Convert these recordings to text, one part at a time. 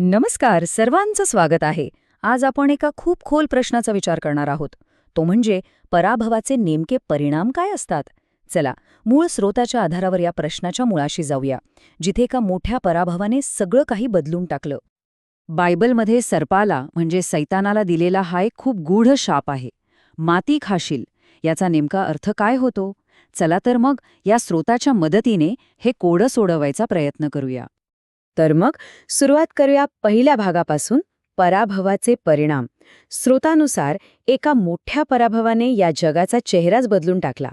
नमस्कार, सर्वांचं स्वागत आहे. आज आपण एका खूप खोल प्रश्नाचा विचार करणार आहोत. तो म्हणजे पराभवाचे नेमके परिणाम काय असतात? चला, मूळ स्रोताच्या आधारावर या प्रश्नाच्या मुळाशी जाऊया, जिथे एका मोठ्या पराभवाने सगळं काही बदलून टाकलं. बायबलमध्ये सर्पाला म्हणजे सैतानाला दिलेला हा एक खूप गूढ शाप आहे. माती खाशील, याचा नेमका अर्थ काय होतो? चला तर मग या स्रोताच्या मदतीने हे कोडं सोडवायचा प्रयत्न करूया. तर मग सुरुवात करूया पहिल्या भागापासून, पराभवाचे परिणाम. स्रोतानुसार एका मोठ्या पराभवाने या जगाचा चेहराच बदलून टाकला.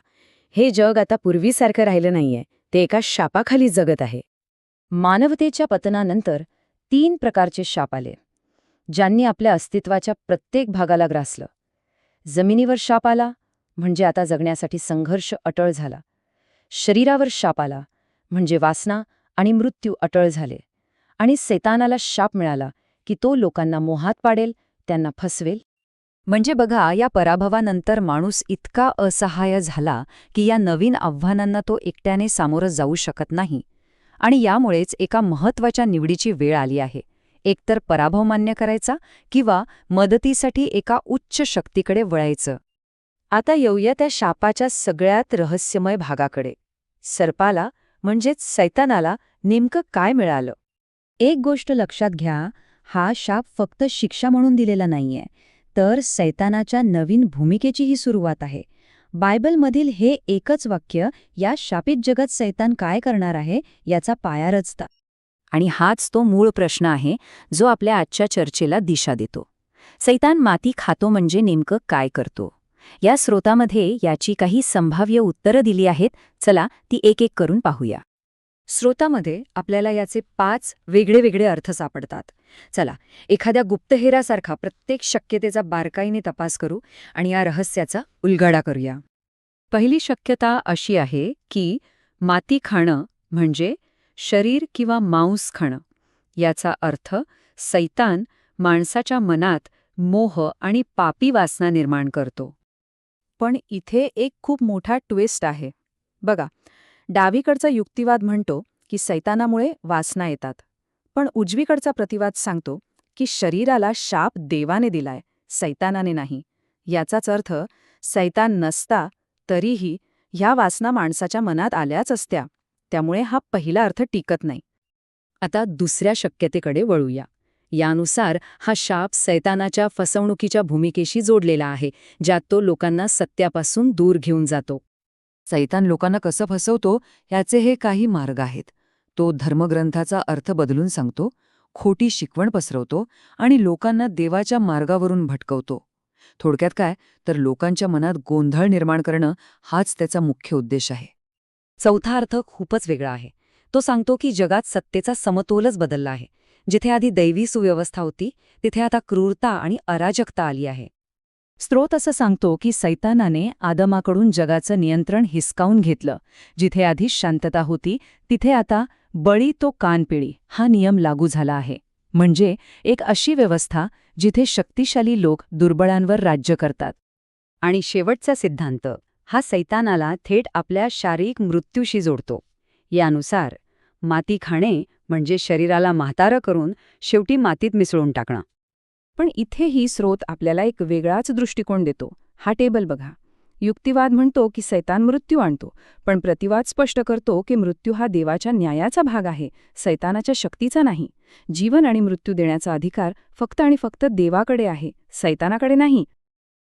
हे जग आता पूर्वीसारखं राहिलं नाहीये, ते एका शापाखाली जगत आहे. मानवतेच्या पतनानंतर 3 प्रकारचे शाप आले, ज्यांनी आपल्या अस्तित्वाच्या प्रत्येक भागाला ग्रासलं. जमिनीवर शाप आला, म्हणजे आता जगण्यासाठी संघर्ष अटळ झाला. शरीरावर शाप आला, म्हणजे वासना आणि मृत्यू अटळ झाले. आणि सैतानाला शाप मिळाला की तो लोकांना मोहात पाडेल, त्यांना फसवेल. म्हणजे बघा, या पराभवानंतर माणूस इतका असहाय्य झाला की या नवीन आव्हानांना तो एकट्याने सामोरं जाऊ शकत नाही. आणि यामुळेच एका महत्त्वाच्या निवडीची वेळ आली आहे. एकतर पराभव मान्य करायचा किंवा मदतीसाठी एका उच्च शक्तीकडे वळायचं. आता येऊया त्या शापाच्या सगळ्यात रहस्यमय भागाकडे. सर्पाला म्हणजेच सैतानाला नेमकं काय मिळालं? एक गोष्ट लक्षात घ्या, हा शाप फक्त शिक्षा म्हणून दिलेला नाहीये, तर सैतानाच्या नवीन भूमिकेचीही सुरुवात आहे. बायबलमधील हे एकच वाक्य या शापित जगात सैतान काय करणार आहे याचा पाया रचतं. आणि हाच तो मूळ प्रश्न आहे जो आपल्या आजच्या चर्चेला दिशा देतो. सैतान माती खातो म्हणजे नेमकं काय करतो? या स्रोतामध्ये याची काही संभाव्य उत्तरं दिली आहेत. चला ती एक एक करून पाहूया. स्रोतामध्ये आपल्याला याचे 5 वेगळे अर्थ सापडतात. चला, एखाद्या गुप्तहेरासारखा प्रत्येक शक्यतेचा बारकाईने तपास करू आणि या रहस्याचा उलगडा करूया. पहिली शक्यता अशी आहे की माती खाणं म्हणजे शरीर किंवा मांस खाणं. याचा अर्थ सैतान माणसाच्या मनात मोह आणि पापी वासना निर्माण करतो. पण इथे एक खूप मोठा ट्विस्ट आहे. बघा, डावीकडचा युक्तिवाद म्हणतो की सैतानामुळे वासना येतात, पण उजवीकडचा प्रतिवाद सांगतो की शरीराला शाप देवाने दिलाय, सैतानाने नाही. याचाच अर्थ सैतान नसता तरीही ह्या वासना माणसाच्या मनात आल्याच असत्या. त्यामुळे हा पहिला अर्थ टिकत नाही. आता दुसऱ्या शक्यतेकडे वळूया. यानुसार हा शाप सैतानाच्या फसवणुकीच्या भूमिकेशी जोडलेला आहे, ज्यात तो लोकांना सत्यापासून दूर घेऊन जातो. सैतान लोकांना कसं फसवतो याचे हे काही मार्ग आहेत. तो धर्मग्रंथाचा अर्थ बदलून सांगतो, खोटी शिकवण पसरवतो आणि लोकांना देवाच्या मार्गावरून भटकवतो. थोडक्यात काय, तर लोकांच्या मनात गोंधळ निर्माण करणं हाच त्याचा मुख्य उद्देश आहे. चौथा अर्थ खूपच वेगळा आहे. तो सांगतो की जगात सत्तेचा समतोलच बदलला आहे. जिथे आधी दैवी सुव्यवस्था होती, तिथे आता क्रूरता आणि अराजकता आली आहे. स्रोत असं सांगतो की सैतानाने आदमाकडून जगाचं नियंत्रण हिसकावून घेतलं. जिथे आधी शांतता होती, तिथे आता बळी तो कानपिळी हा नियम लागू झाला आहे. म्हणजे एक अशी व्यवस्था जिथे शक्तिशाली लोक दुर्बळांवर राज्य करतात. आणि शेवटचा सिद्धांत हा सैतानाला थेट आपल्या शारीरिक मृत्यूशी जोडतो. यानुसार माती खाणे म्हणजे शरीराला म्हातारं करून शेवटी मातीत मिसळून टाकणं. पण इथेही स्रोत आपल्याला एक वेगळाच दृष्टिकोन देतो. हा टेबल बघा. युक्तिवाद म्हणतो की सैतान मृत्यू आणतो, पण प्रतिवाद स्पष्ट करतो की मृत्यू हा देवाच्या न्यायाचा भाग आहे, सैतानाच्या शक्तीचा नाही. जीवन आणि मृत्यू देण्याचा अधिकार फक्त आणि फक्त देवाकडे आहे, सैतानाकडे नाही.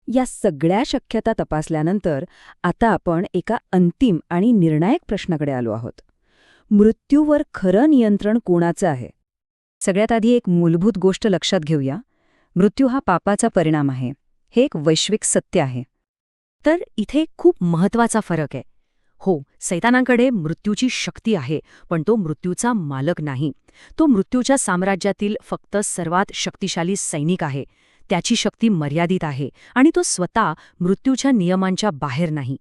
या सगळ्या शक्यता तपासल्यानंतर आता आपण एका अंतिम आणि निर्णायक प्रश्नाकडे आलो आहोत. मृत्यूवर खरं नियंत्रण कोणाचं आहे? सगळ्यात आधी एक मूलभूत गोष्ट लक्षात घेऊया. मृत्यू हा पापाचा परिणाम आहे. हे एक वैश्विक सत्य आहे. तर इथे खूप महत्वाचा फरक आहे. हो, सैतानाकडे मृत्यूची शक्ती आहे, पण तो मृत्यूचा मालक नाही. तो मृत्यूच्या साम्राज्यातील फक्त सर्वात शक्तिशाली सैनिक आहे. त्याची शक्ती मर्यादित आहे आणि तो स्वतः मृत्यूच्या नियमांच्या बाहेर नाही.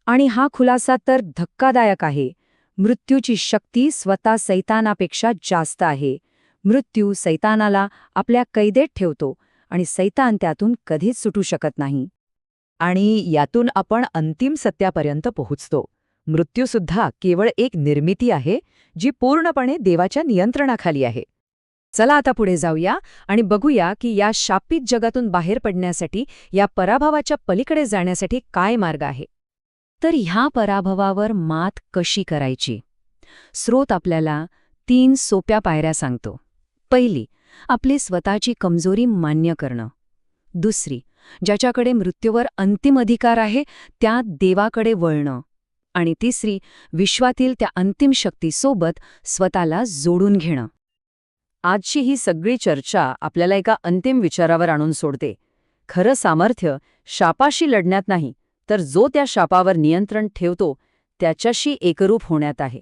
आणि हा खुलासा तर धक्कादायक आहे. मृत्यूची शक्ती स्वतः सैतानापेक्षा जास्त आहे. मृत्यू सैतानाला आपल्या कैदेत ठेवतो आणि सैतान त्यातून कधीच सुटू शकत नाही. आणि यातून आपण अंतिम सत्यापर्यंत पोहोचतो. मृत्यूसुद्धा केवळ एक निर्मिती आहे जी पूर्णपणे देवाच्या नियंत्रणाखाली आहे. चला आता पुढे जाऊया आणि बघूया की या शापित जगातून बाहेर पडण्यासाठी, या पराभवाच्या पलीकडे जाण्यासाठी काय मार्ग आहे. तर ह्या पराभवावर मात कशी करायची? स्रोत आपल्याला 3 सोप्या पायऱ्या सांगतो. पहिली, आपली स्वतःची कमजोरी मान्य करणं. दुसरी, ज्याच्याकडे मृत्यूवर अंतिम अधिकार आहे त्या देवाकडे वळणं. आणि तिसरी, विश्वातील त्या अंतिम शक्तीसोबत स्वतःला जोडून घेणं. आजची ही सगळी चर्चा आपल्याला एका अंतिम विचारावर आणून सोडते. खरं सामर्थ्य शापाशी लढण्यात नाही, तर जो त्या शापावर नियंत्रण ठेवतो त्याच्याशी एकरूप होण्यात आहे.